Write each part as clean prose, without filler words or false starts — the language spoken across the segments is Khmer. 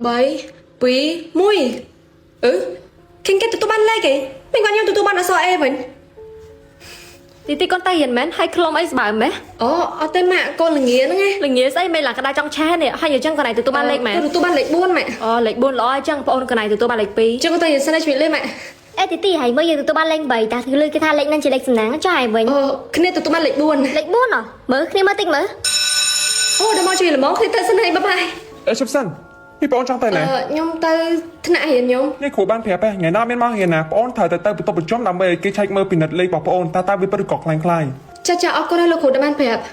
3 2 1 Kinh kết tụi tôi ban lê kì mình quan nhau tụi tôi ban là sao em mình Tí con tay hiền mến hay clone ấy bảo mẹ ở tên mạng con là nghĩa nữa nghe là nghĩa ấy mày là cái đai trong cha nè hay giờ chân cái này tụi tôi ban lệch mẹ tụi tôi ban lệch buôn mẹ lệch buôn lo chân ôn cái này tụi tôi ban lệch pi chân con tay hiền sao đây chuyện lên mẹ Ê tí hãy bây giờ tụi tôi ban lên bày ta thì lươn cái tha lệnh nên chỉ lệch nắng cho hài mình cái này tụi tôi ban lệch buôn lệch buôn à mở khi mới tinh mở đâu mau chuyện là món thì ta xin hay bye bye អេឈប់សិននេះបងអូនចង់ទៅណា ខ្ញុំទៅថ្នាក់រៀនខ្ញុំ នេះគ្រូបានប្រាប់ហើយថ្ងៃណាមានមករៀនណាបងអូនត្រូវទៅបន្ទប់ប្រជុំដើម្បីឲ្យគេឆែកមើលពិនិត្យលេខរបស់បងអូនតើវាពិតឬក៏ខ្លាំងខ្លាយ ចាអរគុណលោកគ្រូដែលបានប្រាប់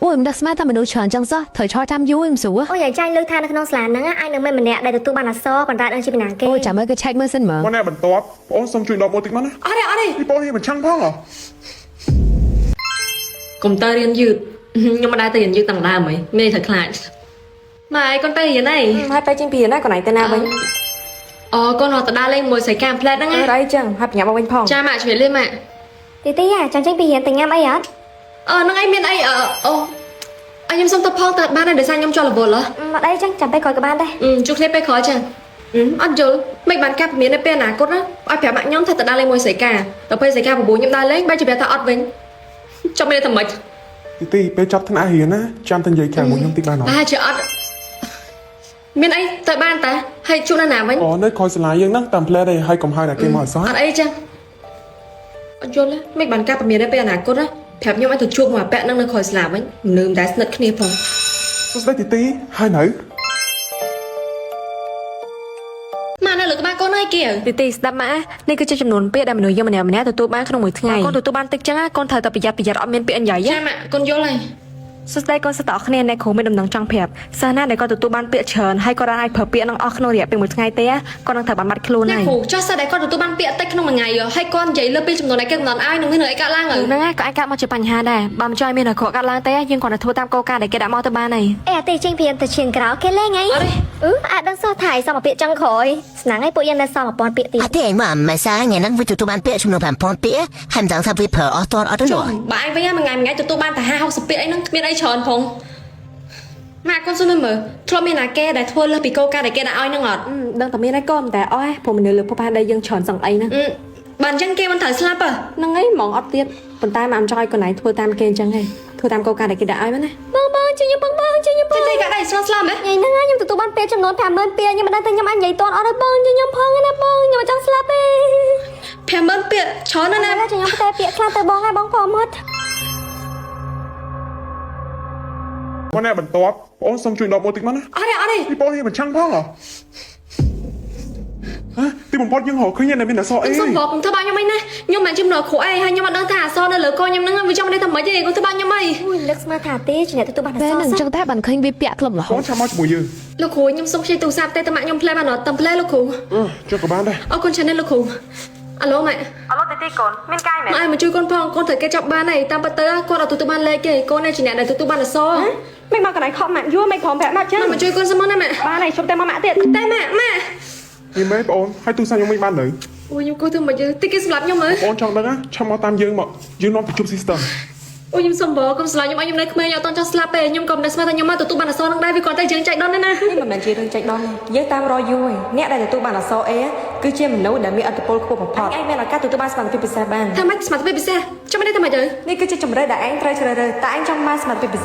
Ôi, đã xem ta mình nuôi chọn chẳng sao, thời cho tham vui em số. Ôi, vậy trai lươn tha nó không sàn nắng ai được mình nè đây tụi tôi ban là so còn ta đang chỉ mình nàng kê Ôi, chả mấy cái check mới xin mở. មកណែបន្ទាប់បងអូនសុំជួយដកមើលតិចមកណា អត់ទេ នេះបងរៀនមិនឆាំងផងហ៎ កុំតើរៀនយឺតខ្ញុំមិនដែរទៅរៀនយឺតទាំងដើមហីមានតែខ្លាចម៉ែកូនទៅរៀនអី hai tay trên bìa này còn này tên nào vậy កូនរត់ទៅដើរលេងមួយស្រីកាមផ្លែតហ្នឹងណា đây chẳng hai nhà bao bên phòng ចាម៉ាក់ជួយលេងម៉ាក់ tí à chẳng tránh bị hiện tình em ấy á ហ្នឹងឯងមានអីខ្ញុំសុំទៅផងតើបានដែរដោយសារខ្ញុំជាប់រវល់ហ៎ mà đây chẳng chẳng tay coi các bạn đây ជួបគ្នាពេលក្រោយចឹងអត់យល់មិនបានកាប់មាននៅពេលអនាគតណាឲ្យប្រាប់ម៉ាក់ខ្ញុំថាទៅដើរលេងមួយស្រីកាដល់ពេលស្រីកា9ខ្ញុំដើរលេងបែរជាប្រាប់ថាអត់វិញចាំមានតែមិន ទីពេលចាប់ថ្នាក់រៀនណាចាំតែនិយាយក្រៅមួយខ្ញុំតិចបានអត់ បែរជាអត់មានអីទៅបានតាហើយជួបនៅណាវិញ អូនៅក្រោយសាលាយើងហ្នឹងតាមផ្លែដែរហើយកុំហៅតែគេមកអសោះ អត់អីចឹងអត់យល់ទេមិនបានកាប់មាននៅពេលអនាគតណាប្រាប់ខ្ញុំឲ្យទៅជួបមកពាក់នឹងនៅក្រោយស្លាប់វិញនឹមតែស្និទ្ធគ្នាផង សួស្ដីទីហើយនៅ មកនៅលើក្បាលកូនហើយគេ tí đáp mã nên cứ cho chấm nón bia đầm nồi nhưng mà nè tụi tôi bán không mỗi ngày con tụi tôi bán tích chăng á con thời tập bây giờ ở miền biển vậy ចាម៉ាក់កូនយល់ហើយ สุดท้ายก็สตอคะแนนในโคไม่ดำนังจังเพียบซาหน้าในก็ตัวตัวบ้านเปียเชิญให้ก็ได้เผื่อเปียนังออกขนมเรียเป็นหมดไงเตี้ยก็นังถับบันบัดครูใน អ្នកគ្រូចោះសិតតែគាត់ទទួលបានពាក្យតិចក្នុងមួយថ្ងៃហើយកូននិយាយលើពីចំនួនឯកកំណត់ឲ្យនឹងនៅឯកាត់ឡើង นั่งก็ไอ้กะมาจะปัญหาได้บามจอยมีหน่อยขอการล้างเตี้ยยังก่อนจะโทรตามโกการได้แกดับมอเตอร์บ้านไหน Ê tí tranh phiền từ chuyện cáo kê lên ngay đang so thải sao mà bịa trăng khỏi nắng ấy bộ yên là sao mà bọn bịa tí thế mà sao ngày nắng với tụi tôi ban bịa trong nồi bàn pon bịa hành dạng sao với phở ở to ở đó rồi បើឯងវិញមួយថ្ងៃទទួលបានតែ50 60ពាក្យអីហ្នឹងមានអីច្រើនផងម៉ាក់កូនសុំមើលធ្លាប់មានអាគេដែលធ្វើលើពីកោការដែលគេដាក់ឲ្យហ្នឹងអត់ ដឹងតែមានឯកូនតែអស់ព្រោះមនុស្សលើផានដែលយើងច្រើនសង្អីណា បើអញ្ចឹងគេមិនត្រូវស្លាប់ហ៎ ហ្នឹងហើយហ្មងអត់ទៀតប៉ុន្តែមកអញ្ចយកូនឯងធ្វើតាមគេអញ្ចឹងហេធ្វើតាមកោការដែលគេដាក់ឲ្យមែនណា bông cho nhung bông cho nhung តែគេកាត់ដៃស្លាប់ហ៎ ngày nắng nhung tụi tôi ban bịa trong nón thảm mơn bịa nhưng mà đang tay nhung anh giấy toàn ở đây bông cho nhung phong cái bông nhưng mà trong slap đi 50000ពាក្យច្រើនណាស់ណា là cho nhung tay bịa khăn tay bông hai bông phò mất មកណែបន្ទាប់បងអូនសុំជួយដកមើលតិចមកណា អត់ទេអត់ទេ នេះបងរៀនមិនឆាំងផងហ៎ទីបំផុតយើងរកឃើញតែមានអសអី សុំบอกខ្ញុំធ្វើបាបខ្ញុំអីណាខ្ញុំមិនជំនឿគ្រូអីហើយខ្ញុំអត់ដឹងថាអសរនៅលើកខ្ញុំហ្នឹងវាចង់នេះតែមិនទេគាត់ធ្វើបាបខ្ញុំអី ui lực mà thả tí chỉ để tụi tôi ban là Bé so đừng trong tháp bản khinh với bẹ club បង là ឆាំមកជាមួយយើង លោកគ្រូខ្ញុំសុំខ្ចីទូរស័ព្ទតែម៉ាក់ខ្ញុំផ្លែបានអត់តំផ្លែលោកគ្រូ ចុះក៏បានដែរ អរគុណច្រើនណាស់លោកគ្រូអាឡូម៉ាក់ អឡូទីកូនមានកាយមែន ម៉ាក់មកជួយកូនផងកូនត្រូវគេចាប់បានហើយតាមពិតទៅគាត់អត់ទទួលបានលេខទេកូននេះជាអ្នកដែលទទួលបានអសរ មិនមកកន្លែងខំម៉ាក់យួរមិនព្រមប្រាប់ម៉ាក់ចឹង មកជួយកូនសិនមកណាម៉ាក់ បានហើយជុំតែមកម៉ាក់ទៀត តែម៉ាក់ នេះមែនបងអូនហើយទូរស័ព្ទខ្ញុំមិនបាននៅ អូខ្ញុំគូធ្វើមកយើតិចគេសម្លាប់ខ្ញុំមើល បងអូនចង់ដឹងណាឆាំមកតាមយើងមកយើងនាំទៅជួប sister អូខ្ញុំសុំបងកុំស្លាប់ខ្ញុំឲ្យខ្ញុំនៅក្មេងអត់តន់ចង់ស្លាប់ទេខ្ញុំក៏មិនស្មានថាខ្ញុំមកទទួលបានអសរនឹងដែរវាគាត់តែយើងចែកដនណា នេះមិនមែនជារឿងចែកដនទេយើងតាមរយយូរហើយអ្នកដែលទទួលបានអសអេគឺជាមនុស្សដែលមានអត្តពលខ្ពស់បំផុតឯងមានឱកាសទទួលបានសមត្ថភាពពិសេសបាន ថាម៉េចសមត្ថភាពពិសេសចាំមិនទេថាម៉េចយើ នេះគឺជាជំរឿនដែលឯងត្រូវជ្រើសរើសតែឯងចង់បានសមត្ថភាពពិសេស